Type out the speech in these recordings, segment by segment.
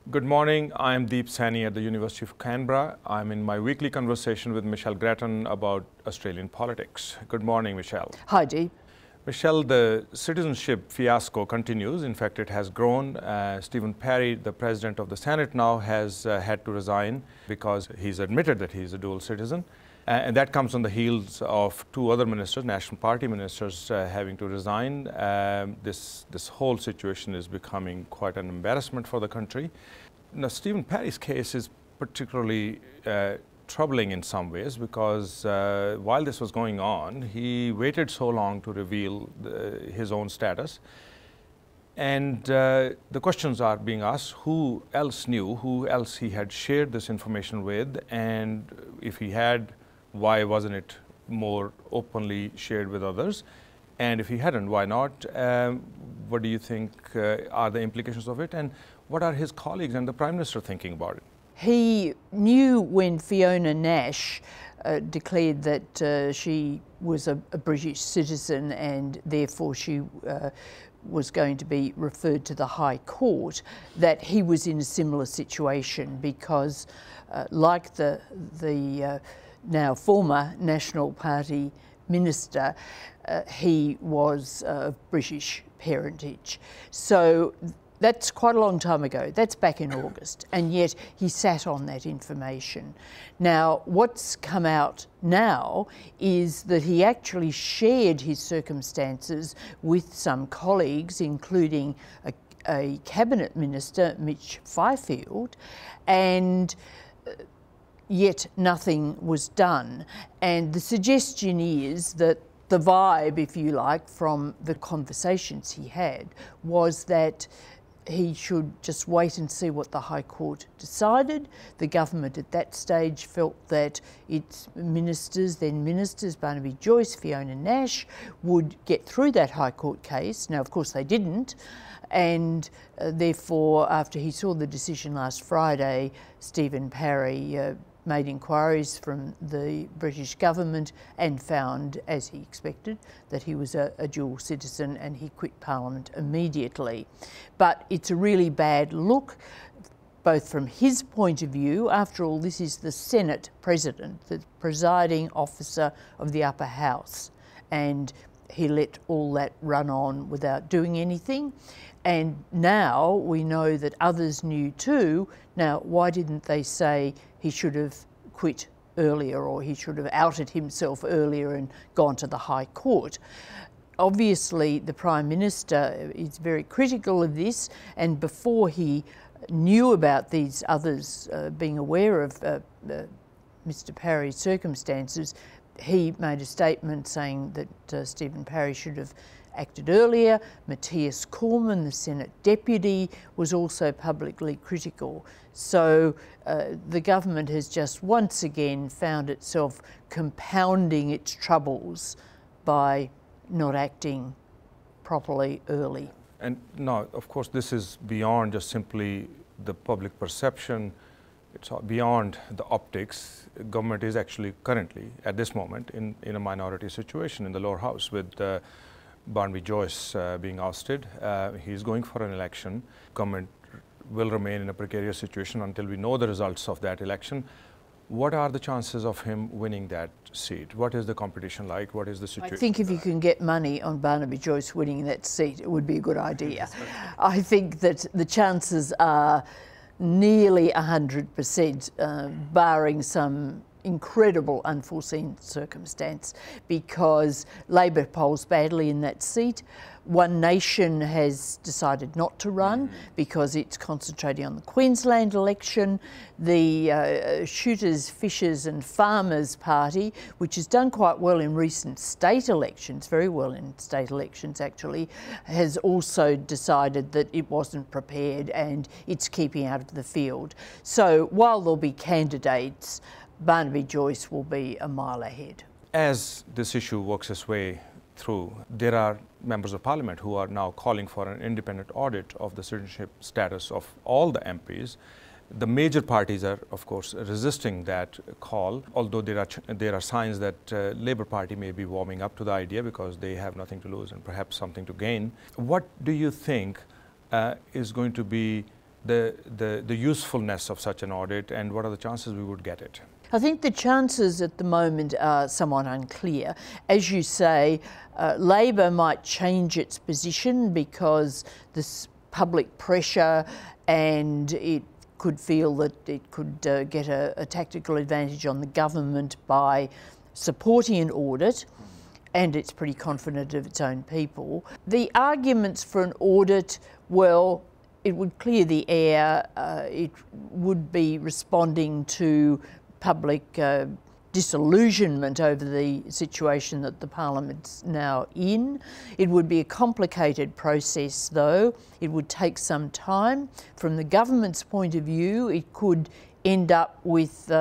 Good morning. I am Saini at the University of Canberra. I'm in my weekly conversation with Michelle Grattan about Australian politics. Good morning, Michelle. Hi, Deep. Michelle, the citizenship fiasco continues. In fact, it has grown. Stephen Parry, the President of the Senate now, has had to resign because he's admitted that he's a dual citizen. And that comes on the heels of two other ministers, National Party ministers, having to resign. This whole situation is becoming quite an embarrassment for the country. Now, Stephen Parry's case is particularly troubling in some ways because while this was going on, he waited so long to reveal his own status. And the questions are being asked, who else knew, who else he had shared this information with, and if he had, why wasn't it more openly shared with others? And if he hadn't, why not? What do you think are the implications of it? And what are his colleagues and the Prime Minister thinking about it? He knew when Fiona Nash declared that she was a British citizen and therefore she was going to be referred to the High Court, that he was in a similar situation because like the now former National Party minister, he was of British parentage. So that's quite a long time ago. That's back in August, and yet he sat on that information. Now, what's come out now is that he actually shared his circumstances with some colleagues, including a cabinet minister, Mitch Fifield, and yet nothing was done. And the suggestion is that the vibe, if you like, from the conversations he had was that he should just wait and see what the High Court decided. The government at that stage felt that its ministers, then ministers, Barnaby Joyce, Fiona Nash, would get through that High Court case. Now, of course, they didn't. And therefore, after he saw the decision last Friday, Stephen Parry made inquiries from the British government and found, as he expected, that he was a dual citizen, and he quit Parliament immediately. But it's a really bad look, both from his point of view. After all, this is the Senate President, the presiding officer of the upper house, and he let all that run on without doing anything. And now we know that others knew too. Now, why didn't they say he should have quit earlier, or he should have outed himself earlier and gone to the High Court? Obviously, the Prime Minister is very critical of this, and before he knew about these others being aware of Mr. Parry's circumstances, he made a statement saying that Stephen Parry should have acted earlier. Matthias Cormann, the Senate deputy, was also publicly critical. So the government has just once again found itself compounding its troubles by not acting properly early. And now, of course, this is beyond just simply the public perception. It's beyond the optics. Government is actually currently, at this moment, in a minority situation in the lower house with Barnaby Joyce being ousted. He's going for an election. Government will remain in a precarious situation until we know the results of that election. What are the chances of him winning that seat? What is the competition like? What is the situation? I think if you can get money on Barnaby Joyce winning that seat, it would be a good idea. I think that the chances are nearly 100%, barring some incredible unforeseen circumstance, because Labor polls badly in that seat. One Nation has decided not to run because it's concentrating on the Queensland election. The Shooters, Fishers and Farmers Party, which has done quite well in recent state elections, very well in state elections actually, has also decided that it wasn't prepared and it's keeping out of the field. So while there'll be candidates, Barnaby Joyce will be a mile ahead. As this issue works its way through, there are members of Parliament who are now calling for an independent audit of the citizenship status of all the MPs. The major parties are, of course, resisting that call, although there are signs that Labour Party may be warming up to the idea because they have nothing to lose and perhaps something to gain. What do you think is going to be the usefulness of such an audit, and what are the chances we would get it? I think the chances at the moment are somewhat unclear. As you say, Labor might change its position because this public pressure, and it could feel that it could get a tactical advantage on the government by supporting an audit, and it's pretty confident of its own people. The arguments for an audit, well, it would clear the air, it would be responding to public disillusionment over the situation that the Parliament's now in. It would be a complicated process though. It would take some time. From the government's point of view, it could end up with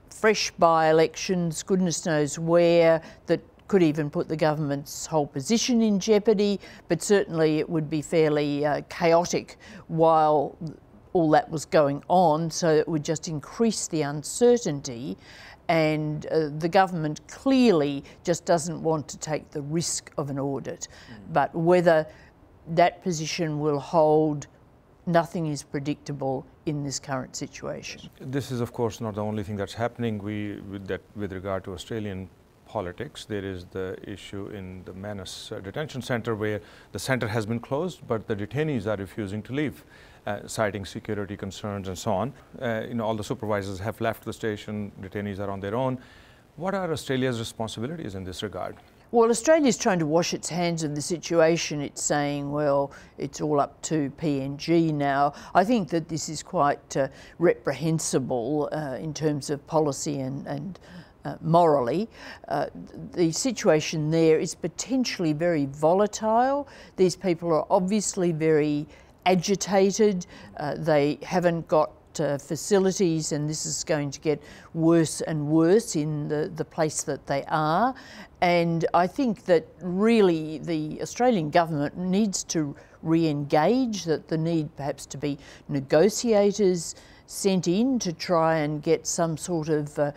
fresh by-elections, goodness knows where, that could even put the government's whole position in jeopardy, but certainly it would be fairly chaotic while all that was going on, so it would just increase the uncertainty, and the government clearly just doesn't want to take the risk of an audit. But whether that position will hold, nothing is predictable in this current situation. This is of course not the only thing that's happening with regard to Australian politics. There is the issue in the Manus detention centre, where the centre has been closed, but the detainees are refusing to leave, citing security concerns and so on. All the supervisors have left the station, detainees are on their own. What are Australia's responsibilities in this regard? Well, Australia's trying to wash its hands of the situation. It's saying, well, it's all up to PNG now. I think that this is quite reprehensible in terms of policy and morally. The situation there is potentially very volatile. These people are obviously very agitated. They haven't got facilities, and this is going to get worse and worse in the place that they are. And I think that really the Australian government needs to re-engage, that there need perhaps to be negotiators sent in to try and get some sort of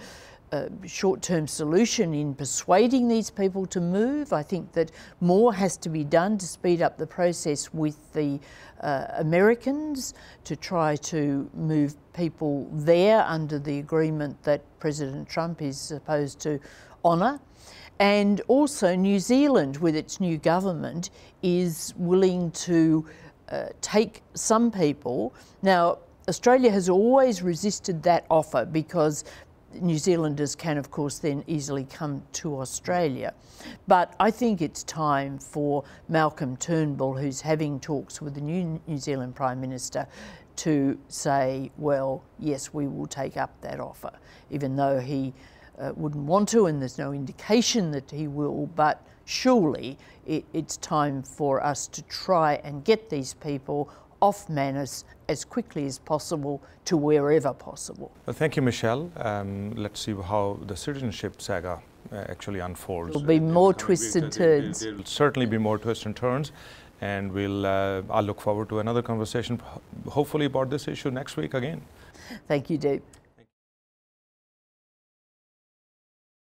short-term solution in persuading these people to move. I think that more has to be done to speed up the process with the Americans to try to move people there under the agreement that President Trump is supposed to honour. And also New Zealand, with its new government, is willing to take some people. Now, Australia has always resisted that offer because New Zealanders can, of course, then easily come to Australia. But I think it's time for Malcolm Turnbull, who's having talks with the new New Zealand Prime Minister, to say, well, yes, we will take up that offer, even though he wouldn't want to, and there's no indication that he will. But surely it's time for us to try and get these people off Manus as quickly as possible to wherever possible. Well, thank you, Michelle. Let's see how the citizenship saga actually unfolds. There'll be more twists and turns. There will certainly be more twists and turns, and I'll look forward to another conversation, hopefully about this issue next week again. Thank you, Deep.